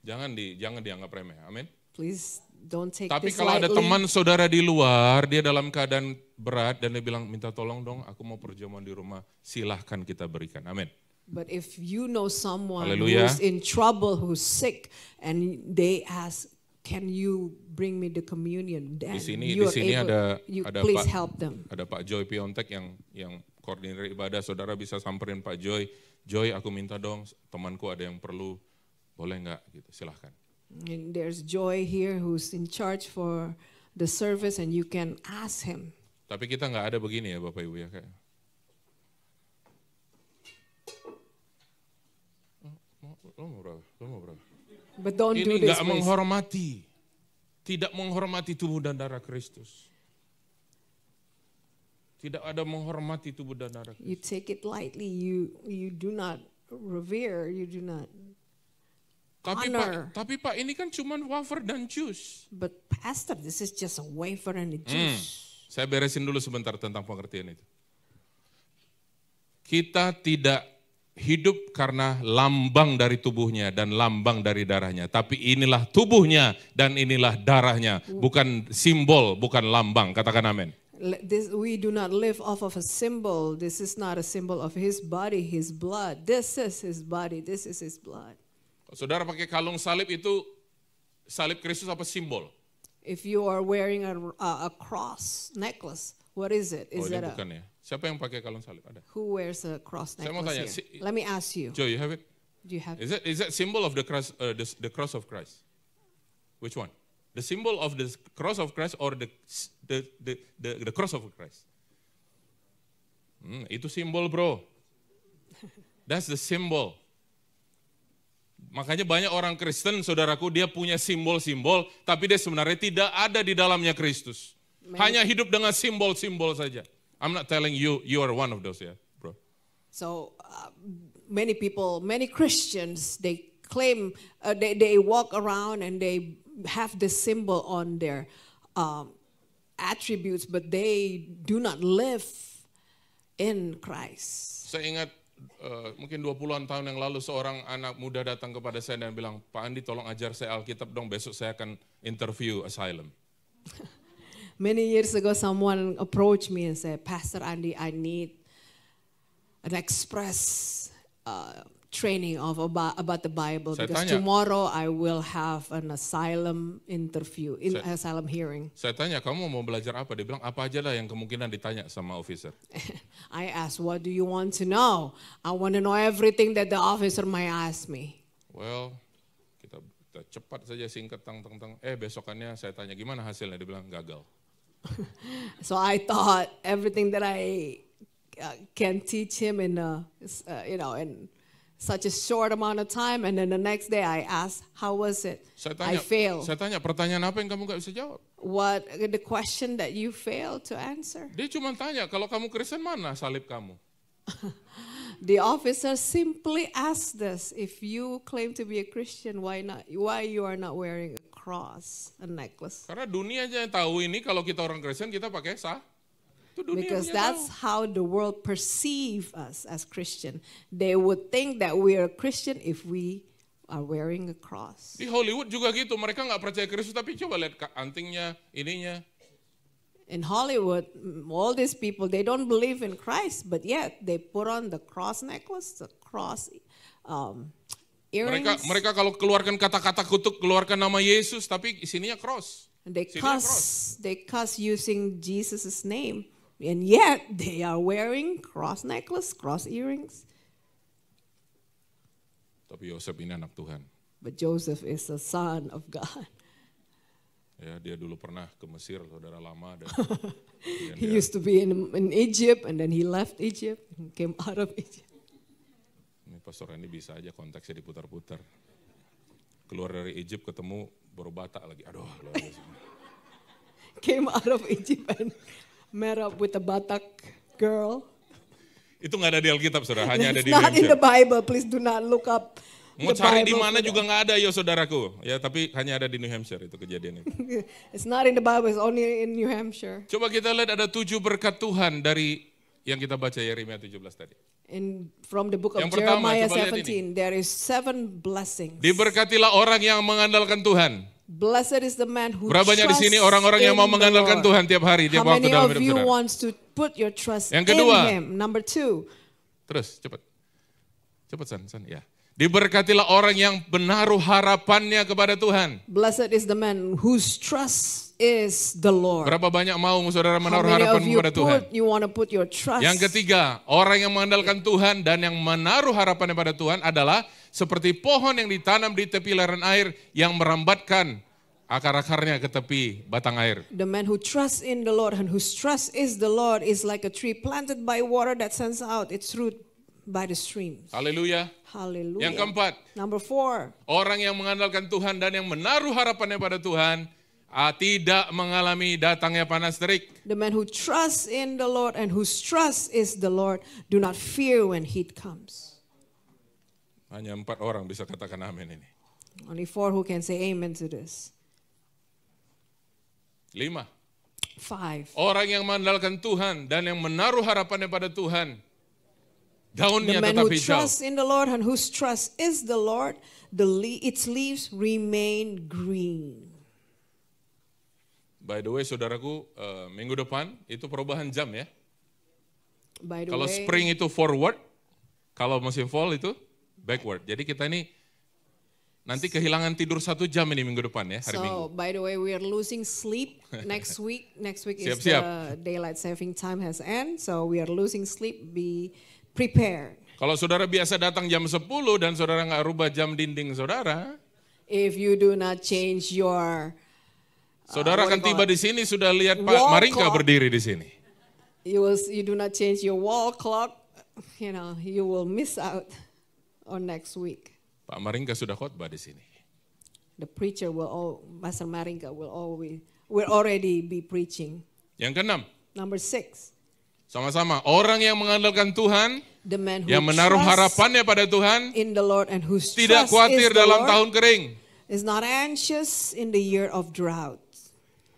Jangan dianggap remeh. Amin. please don't take Tapi this kalau ada lightly. teman saudara di luar, dia dalam keadaan berat dan dia bilang minta tolong dong, aku mau perjamuan di rumah. Silahkan kita berikan. Amin. But if you know someone Hallelujah. who's in trouble, who's sick, and they ask, can you bring me the communion? Then Di you are sini able, you please help them. ada Pak Joy Piontek yang koordinator ibadah. Saudara bisa samperin Pak Joy. Joy, aku minta dong, temanku ada yang perlu, boleh nggak? Gitu, silahkan. And there's Joy here who's in charge for the service, and you can ask him. Tapi kita nggak ada begini ya Bapak Ibu ya kayak. Lo mau berapa? But don't do Ini this. nggak menghormati, tidak menghormati tubuh dan darah Kristus. Tidak ada menghormati tubuh dan darah Kristus. You take it lightly. You do not revere. You do not honor. Tapi Pak, ini kan cuma wafer dan jus. But Pastor, this is just a wafer and a juice. Saya beresin dulu sebentar tentang pengertian itu. Kita tidak hidup karena lambang dari tubuhnya dan lambang dari darahnya. Tapi inilah tubuhnya dan inilah darahnya. Bukan simbol, bukan lambang. Katakan amin. We do not live off of a symbol. This is not a symbol of his body, his blood. This is his body, this is his blood. Saudara pakai kalung salib itu, salib Kristus apa simbol? If you are wearing a cross necklace, what is it? Is ini that bukan ya. Siapa yang pakai kalung salib? Ada. Who wears a cross Saya mau tanya, necklace here? Let me ask you. Joe, you have it? Do you have it? Is that symbol of the cross of Christ? Which one? The symbol of the cross of Christ or the cross of Christ? Itu simbol, bro. That's the symbol. Makanya banyak orang Kristen, saudaraku, dia punya simbol-simbol, tapi dia sebenarnya tidak ada di dalamnya Kristus. Hanya hidup dengan simbol-simbol saja. I'm not telling you, you are one of those, ya, bro. So many people, many Christians, they claim, they walk around and they have this symbol on their attributes, but they do not live in Christ. Saya ingat mungkin 20-an tahun yang lalu seorang anak muda datang kepada saya dan bilang, Pak Andi tolong ajar saya Alkitab dong, besok saya akan interview Asylum. Many years ago, someone approached me and said, Pastor Andi, I need an express training about the Bible, because tomorrow I will have an asylum interview, asylum hearing. Saya tanya, kamu mau belajar apa? Dia bilang, apa aja lah yang kemungkinan ditanya sama officer. I asked, what do you want to know? I want to know everything that the officer might ask me. Well, kita cepat saja singkat tang. Besokannya saya tanya, gimana hasilnya? Dia bilang, gagal. So I thought everything that I can teach him in in such a short amount of time, and then the next day I asked, how was it? I failed. Saya tanya, pertanyaan apa yang kamu gak bisa jawab? What the question that you failed to answer? Dia cuma tanya, kalau kamu Kristen mana salib kamu? The officer simply asked this: if you claim to be a Christian, why you are not wearing a cross, a necklace? Karena dunia aja yang tahu ini kalau kita orang Kristen kita pakai Because that's how the world perceive us as Christian. They would think that we are Christian if we are wearing a cross. Di Hollywood juga gitu, mereka nggak percaya Kristus tapi coba lihat antingnya, ininya. In Hollywood, all these people, they don't believe in Christ, but yet they put on the cross necklace, the cross earrings. Mereka kalau keluarkan kata-kata kutuk, keluarkan nama Yesus, tapi isinya cross. They cuss using Jesus' name, and yet they are wearing cross necklace, cross earrings. Tapi Yosef ini anak Tuhan. But Joseph is a son of God. Ya, dia dulu pernah ke Mesir, saudara lama. Dan he used to be in Egypt, and then he left Egypt and came out of Egypt. Ini Pastor ini bisa aja konteksnya diputar-putar. Keluar dari Egypt ketemu baru Batak lagi. Aduh, luar biasa. Came out of Egypt and met up with a Batak girl. Itu nggak ada di Alkitab, saudara. Hanya ada di New Hampshire. It's not in the Bible. Please do not look up. Mau cari di mana juga nggak ada, yo saudaraku. Ya, tapi hanya ada di New Hampshire itu kejadian itu. It's not in the Bible. It's only in New Hampshire. Coba kita lihat ada 7 berkat Tuhan dari yang kita baca Yeremia 17 tadi. From the book of Jeremiah 17, there is 7 blessings. Diberkatilah orang yang mengandalkan Tuhan. Blessed is the man who berapa banyak di sini orang-orang yang mau mengandalkan Tuhan tiap hari, tiap waktu dalam hidup saudara? How many of you wants to put your trust yang kedua, in Him? Number 2. Terus cepat, San, ya. Diberkatilah orang yang menaruh harapannya kepada Tuhan. Blessed is the man whose trust is the Lord. Berapa banyak mau saudara How menaruh many harapan of you kepada Tuhan? you want to put your trust? Yang ketiga, orang yang mengandalkan Tuhan dan yang menaruh harapannya pada Tuhan adalah seperti pohon yang ditanam di tepi aliran air yang merambatkan akar-akarnya ke tepi batang air. The man who trusts in the Lord and whose trust is the Lord is like a tree planted by water that sends out its root by the streams. Haleluya. Hallelujah. Yang keempat, Number 4. orang yang mengandalkan Tuhan dan yang menaruh harapannya pada Tuhan tidak mengalami datangnya panas terik. The man who trusts in the Lord and whose trust is the Lord do not fear when heat comes. Hanya 4 orang bisa katakan amin ini. Only 4 who can say amen to this. 5. 5. Orang yang mengandalkan Tuhan dan yang menaruh harapannya pada Tuhan, The daunnya man tetap who hijau. trusts in the Lord and whose trust is the Lord, its leaves remain green. By the way, saudaraku, minggu depan itu perubahan jam ya. By the Kalau way, spring itu forward, kalau musim fall itu backward. Jadi kita ini nanti kehilangan tidur 1 jam ini minggu depan ya, hari Minggu. so by the way, we are losing sleep next week. Next week is Siap-siap. the daylight saving time has ended, so we are losing sleep. Be prepared. Kalau saudara biasa datang jam 10 dan saudara nggak rubah jam dinding saudara, If you do not change your saudara what akan do you tiba call di sini sudah lihat Pak Wall Maringka clock. berdiri di sini. you do not change your wall clock, you will miss out on next week. Pak Maringka sudah khotbah di sini. The preacher Pastor Maringka will already be preaching. Yang keenam, Number 6, sama-sama orang yang mengandalkan Tuhan, the man who yang menaruh trusts harapannya pada Tuhan, in the Lord and whose tidak trust khawatir is the dalam Lord tahun kering. is not anxious in the year of drought.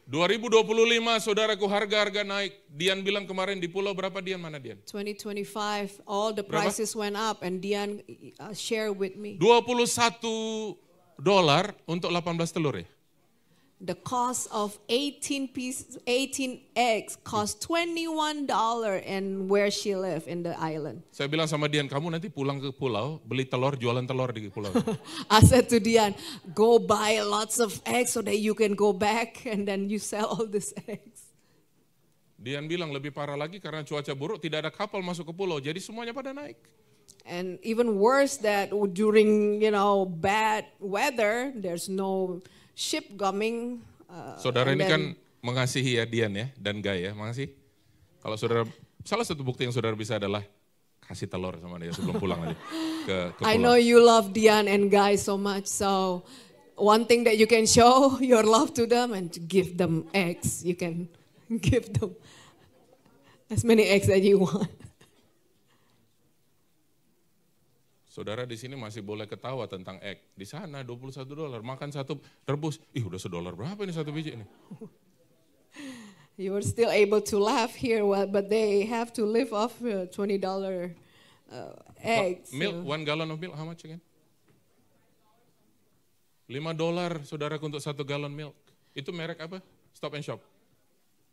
2025 saudaraku harga-harga naik. Dian bilang kemarin di pulau berapa Dian? Mana Dian? 2025, all the Berapa? prices went up, and Dian shared with me. $21 untuk 18 telur ya? The cost of 18 eggs cost $21 and where she lived in the island. Saya bilang sama Dian, kamu nanti pulang ke pulau, beli telur, jualan telur di pulau. I said to Dian, go buy lots of eggs so that you can go back and then you sell all these eggs. Dian bilang lebih parah lagi karena cuaca buruk, tidak ada kapal masuk ke pulau, jadi semuanya pada naik. And even worse that during, bad weather, there's no ship coming. Saudara and ini then- kan mengasihi ya Dian ya, dan Guy ya, makasih. Kalau saudara, salah satu bukti yang saudara bisa adalah kasih telur sama dia sebelum pulang aja ke I know pulau. you love Dian and Guy so much, so one thing that you can show your love to them and to give them eggs. You can give them as many eggs as you want. Saudara di sini masih boleh ketawa tentang egg. Di sana $21, makan satu rebus. Udah $1 berapa ini satu biji ini? You are still able to laugh here, but they have to live off $20 eggs. Milk, 1 gallon of milk, how much again? $5 saudara untuk 1 galon milk. Itu merek apa? Stop and Shop.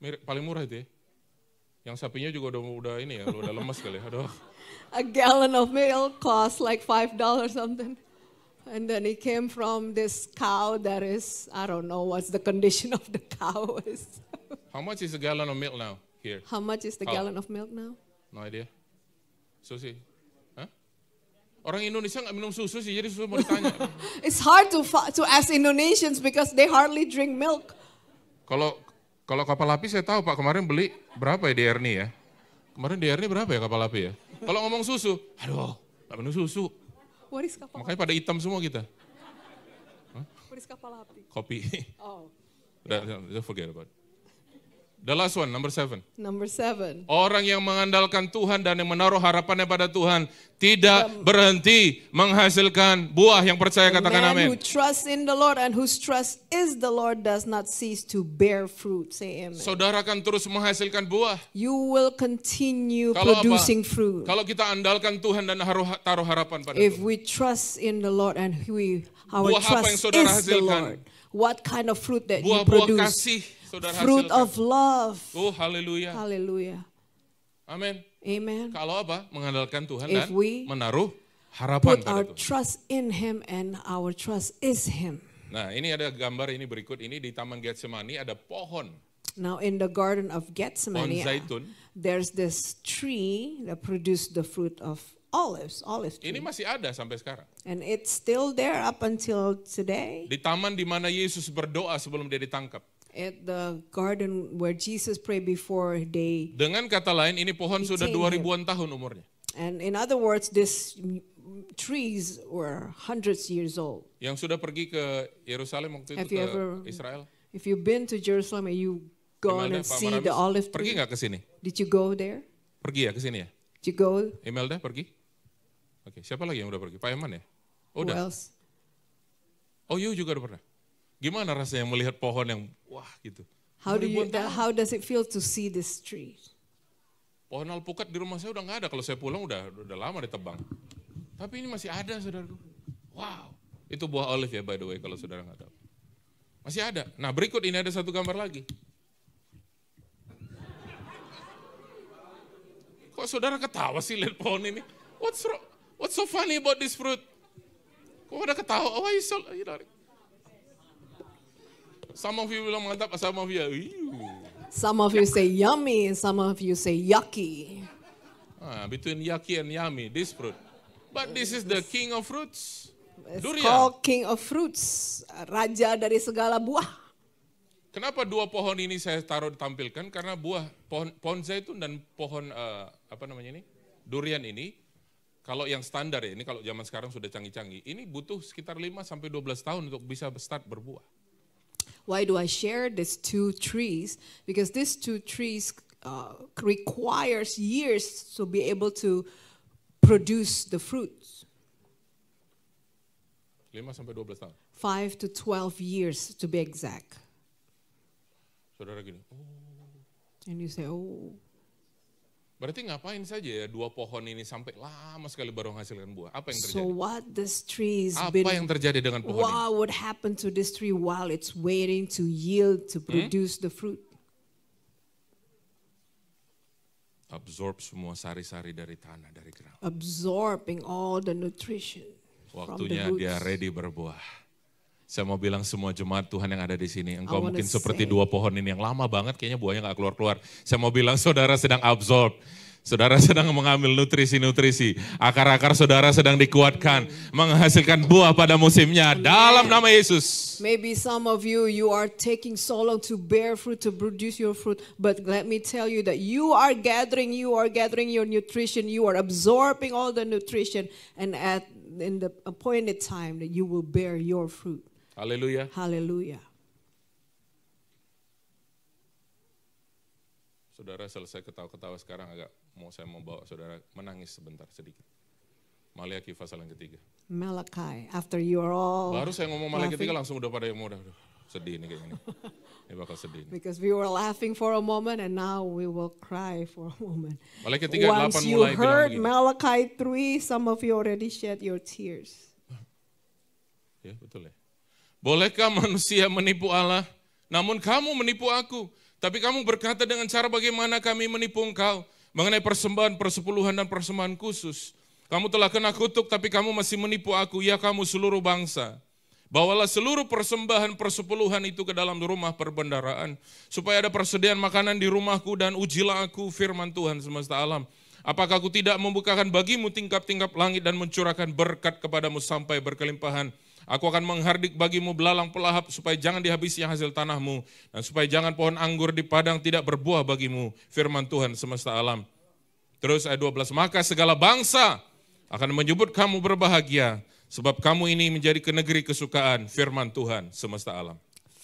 Merek paling murah itu ya. Yang sapinya juga udah ini ya, udah lemas kali. Aduh. A gallon of milk costs like $5 something. And then it came from this cow that is, I don't know what's the condition of the cow is. How much is a gallon of milk now here? How much is the How? gallon of milk now? No idea. Susi? Hah? Orang Indonesia nggak minum susu sih, jadi susu mau ditanya. It's hard to ask Indonesians because they hardly drink milk. Kalau kapal api saya tahu Pak, kemarin beli berapa ya di Erni ya? Kemarin di Erni berapa ya kapal api ya? Kalau ngomong susu, aduh, nggak minum susu. What is kapal Makanya pada hitam semua kita. What is kapal api? Kopi. Oh. Udah forget about it. The last one, number 7. Number 7. Orang yang mengandalkan Tuhan dan yang menaruh harapannya pada Tuhan tidak berhenti menghasilkan buah. Yang percaya The katakan man who amin. trusts in the Lord and whose trust is the Lord does not cease to bear fruit. Say amen. Saudara akan terus menghasilkan buah. You will continue Kalau apa? producing fruit. Kalau kita andalkan Tuhan dan taruh harapan pada If Tuhan. we trust in the Lord and our Buah apa yang trust saudara is the hasilkan? Lord, what kind of fruit that you Buah-buah produce? kasih saudara Fruit hasilkan. of love. Oh haleluya. Hallelujah. Amin. Amen. Kalau apa? Mengandalkan Tuhan If dan we- menaruh harapan put pada our Tuhan. trust in Him, and our trust is Him. Nah, ini ada gambar ini berikut ini di Taman Getsemani ada pohon Now in the Garden of Gethsemane, zaitun. there's this tree that produced the fruit of olive tree. Ini masih ada sampai sekarang. And it's still there up until today. Di taman di mana Yesus berdoa sebelum dia ditangkap. At the garden where Jesus prayed before they. Dengan kata lain, ini pohon sudah 2000-an tahun umurnya. And in other words, these trees were hundreds years old. Yang sudah pergi ke Yerusalem waktu Have itu you ke ever, Israel. if you've been to Jerusalem and you go Imelda, and Pak see Maramis, the olive pergi tree, nggak ke sini? did you go there? Pergi ya ke sini ya? Did you go? Imelda pergi? Oke, siapa lagi yang udah pergi? Pak Eman ya? Oh, Who udah. else? Oh, you juga udah pernah. Gimana rasanya melihat pohon yang wah gitu? How does it feel to see this tree? Pohon alpukat di rumah saya udah nggak ada. Kalau saya pulang udah lama ditebang. Tapi ini masih ada, saudaraku. Wow, itu buah olive ya by the way kalau saudara nggak tahu. Masih ada. Nah berikut ini ada satu gambar lagi. Kok saudara ketawa sih lihat pohon ini? What's wrong? What's so funny about this fruit? Kok udah ketawa? Why you so, you know? Some of you bilang mantap, some of you, Some of you say yummy and some of you say yucky. Between yucky and yummy, this fruit. But this is the king of fruits. It's Durian. called king of fruits, raja dari segala buah. Kenapa dua pohon ini saya taruh ditampilkan? Karena buah pohon zaitun dan pohon durian ini, kalau yang standar ya, ini kalau zaman sekarang sudah canggih-canggih, ini butuh sekitar 5 sampai 12 tahun untuk bisa start berbuah. Why do I share these two trees? Because these two trees requires years to be able to produce the fruits. 5 sampai 12 tahun. 5 to 12 years to be exact. Saudara gini, And you say, oh. Berarti ngapain saja ya dua pohon ini sampai lama sekali baru menghasilkan buah? Apa yang terjadi? So what this tree is Apa yang terjadi dengan pohon ini? what would happen to this tree while it's waiting to yield to produce the fruit? Absorb semua sari-sari dari tanah, dari ground. Absorbing all the nutrition from the Waktunya roots. dia ready berbuah. Saya mau bilang semua jemaat Tuhan yang ada di sini, engkau wanna mungkin seperti say- dua pohon ini yang lama banget kayaknya buahnya gak keluar-keluar. Saya mau bilang saudara sedang absorb, saudara sedang mengambil nutrisi-nutrisi, akar-akar saudara sedang dikuatkan, menghasilkan buah pada musimnya dalam nama Yesus. Maybe some of you are taking so long to bear fruit, to produce your fruit. But let me tell you that you are gathering your nutrition. You are absorbing all the nutrition. And in the appointed time that you will bear your fruit. Haleluya. Hallelujah. Saudara selesai ketawa-ketawa sekarang saya mau bawa saudara menangis sebentar sedikit. Maliaki pasal yang ketiga. Malachi, after you are all Baru saya ngomong Maliaki laughing. ketiga langsung udah pada yang udah sedih nih kayaknya. Ini bakal sedih. Nih. Because we were laughing for a moment and now we will cry for a moment. Maliaki 3:8 Once you mulai bilang heard begini. Malachi 3, some of you already shed your tears. Ya, betul ya. Bolehkah manusia menipu Allah? Namun kamu menipu aku. Tapi kamu berkata dengan cara bagaimana kami menipu engkau. Mengenai persembahan, persepuluhan dan persembahan khusus. Kamu telah kena kutuk tapi kamu masih menipu aku. Ya kamu seluruh bangsa. Bawalah seluruh persembahan persepuluhan itu ke dalam rumah perbendaraan. Supaya ada persediaan makanan di rumahku dan ujilah aku firman Tuhan semesta alam. Apakah aku tidak membukakan bagimu tingkap-tingkap langit dan mencurahkan berkat kepadamu sampai berkelimpahan. Aku akan menghardik bagimu belalang pelahap supaya jangan dihabisi hasil tanahmu. Dan supaya jangan pohon anggur di padang tidak berbuah bagimu. Firman Tuhan semesta alam. Terus ayat 12. Maka segala bangsa akan menyebut kamu berbahagia. Sebab kamu ini menjadi negeri kesukaan. Firman Tuhan semesta alam.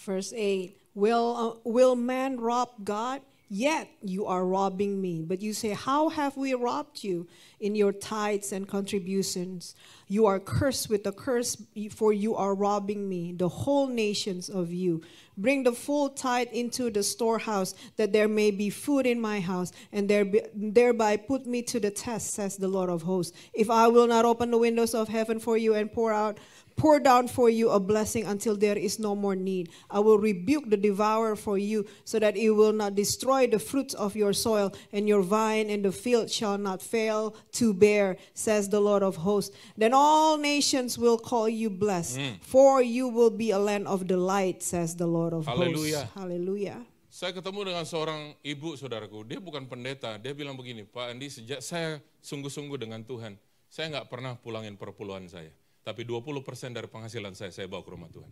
Verse 8, will man rob God? Yet you are robbing me. But you say, how have we robbed you? In your tithes and contributions. You are cursed with a curse, for you are robbing me, the whole nations of you. Bring the full tithe into the storehouse, that there may be food in my house, and thereby put me to the test, says the Lord of hosts. If I will not open the windows of heaven for you and pour down for you a blessing until there is no more need, I will rebuke the devourer for you, so that it will not destroy the fruits of your soil, and your vine in the field shall not fail to bear, says the Lord of hosts. Then all nations will call you blessed, for you will be a land of delight, says the Lord of Hallelujah. hosts. Hallelujah. Saya ketemu dengan seorang ibu, saudaraku. Dia bukan pendeta. Dia bilang begini, Pak Andi, sejak saya sungguh-sungguh dengan Tuhan, saya nggak pernah pulangin perpuluhan saya. Tapi 20% dari penghasilan saya bawa ke rumah Tuhan.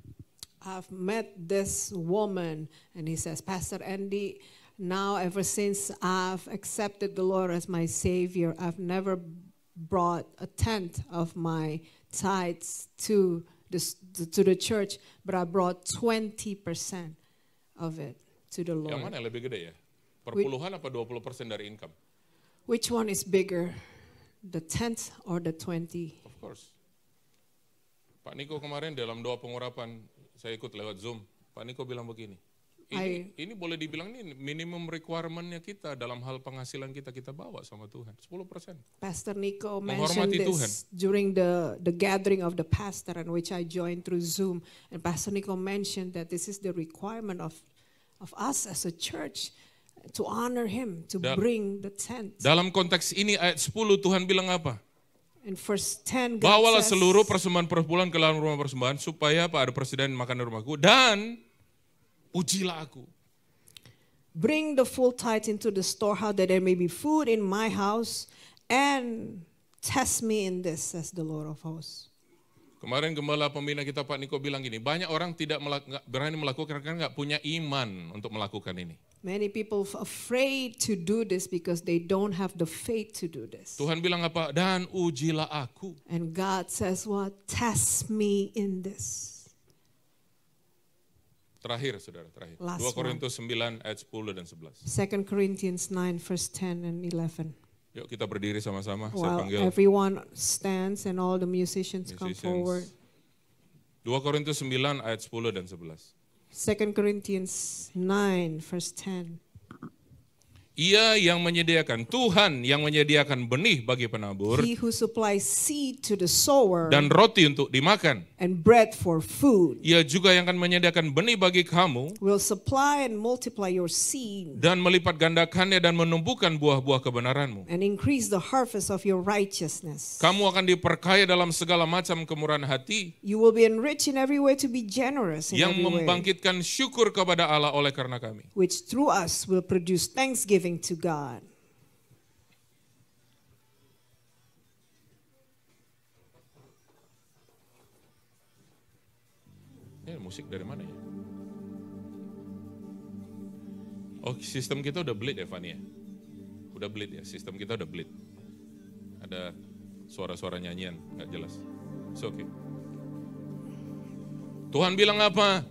I've met this woman, and he says, Pastor Andy, now ever since I've accepted the Lord as my Savior, I've never brought a tenth of my tithes to the church, but I brought 20% of it to the Lord. Yang mana yang lebih gede ya? Perpuluhan apa 20% dari income? Which one is bigger, the tenth or the 20? Of course. Pak Niko kemarin dalam doa pengurapan, saya ikut lewat Zoom. Pak Niko bilang begini, ini boleh dibilang ini minimum requirement-nya kita dalam hal penghasilan kita bawa sama Tuhan, 10%. Pastor Nico Menghormati mentioned Tuhan. this during the gathering of the pastor, in which I joined through Zoom. And Pastor Nico mentioned that this is the requirement of us as a church, to honor him, to bring the tenth. Dalam konteks ini ayat 10 Tuhan bilang apa? In verse 10, God Bawalah says, seluruh persembahan perpuluhan ke dalam rumah persembahan, supaya ada presiden makan di rumahku, dan ujilah aku. bring the full tithe into the storehouse, that there may be food in my house, and test me in this, says the Lord of hosts. Kemarin gembala pembina kita Pak Niko bilang gini, banyak orang tidak berani melakukan karena nggak punya iman untuk melakukan ini. Many people afraid to do this because they don't have the faith to do this. Tuhan bilang apa? Dan ujilah aku. And God says what? Test me in this. Terakhir saudara, terakhir. Last 2 Korintus 9 ayat 10 dan 11. 2 Corinthians 9 verse 10 and 11. Yuk kita berdiri sama-sama, saya While panggil everyone stands and all the musicians come forward. 2 Korintus 9 ayat 10 dan 11. 2 Corinthians 9 verse 10. Ia yang menyediakan, Tuhan yang menyediakan benih bagi penabur He who supplies seed to the sower dan roti untuk dimakan. and bread for food Ia juga yang akan menyediakan benih bagi kamu will supply and multiply your seed dan melipat gandakannya dan menumbuhkan buah-buah kebenaranmu. and increase the harvest of your righteousness. Kamu akan diperkaya dalam segala macam kemurahan hati You will be enriched in every way to be generous in yang every way, membangkitkan syukur kepada Allah oleh karena kami. which through us will produce thanksgiving to God. Ya, musik dari mana ya? Oh, sistem kita udah bleed ya, Fani ya? Udah bleed ya, sistem kita udah bleed. Ada suara-suara nyanyian, nggak jelas. It's okay. Tuhan bilang apa?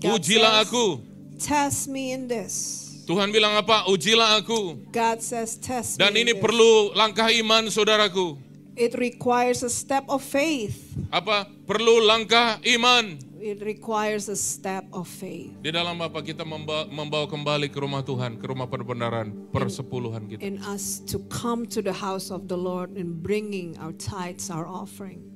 God Ujilah says, aku. Test me in this. Tuhan bilang apa? Ujilah aku. God says, test Dan me ini in this. perlu langkah iman, saudaraku. It requires a step of faith. Apa? Perlu langkah iman. It requires a step of faith. Di dalam apa kita membawa kembali ke rumah Tuhan, ke rumah perbenaran, persepuluhan kita. In us to come to the house of the Lord and bringing our tithes, our offering.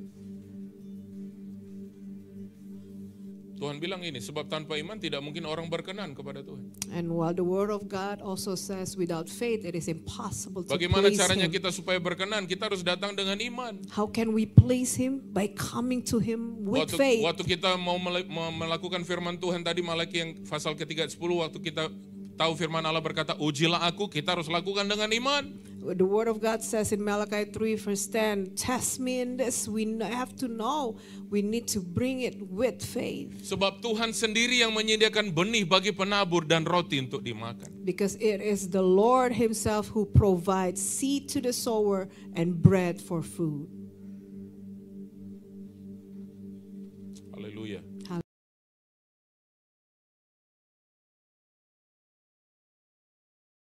Tuhan bilang ini, sebab tanpa iman tidak mungkin orang berkenan kepada Tuhan. And while the word of God also says without faith it is impossible to Bagaimana please caranya him. kita supaya berkenan? Kita harus datang dengan iman. How can we please him? By coming to him with faith. Waktu kita mau melakukan firman Tuhan tadi, Malaki yang pasal ketiga 10, waktu kita tahu firman Allah berkata, ujilah aku, kita harus lakukan dengan iman. The word of God says in Malachi 3 verse 10, test me in this. We have to know. We need to bring it with faith. Sebab Tuhan sendiri yang menyediakan benih bagi penabur dan roti untuk dimakan. Because it is the Lord himself who provides seed to the sower and bread for food.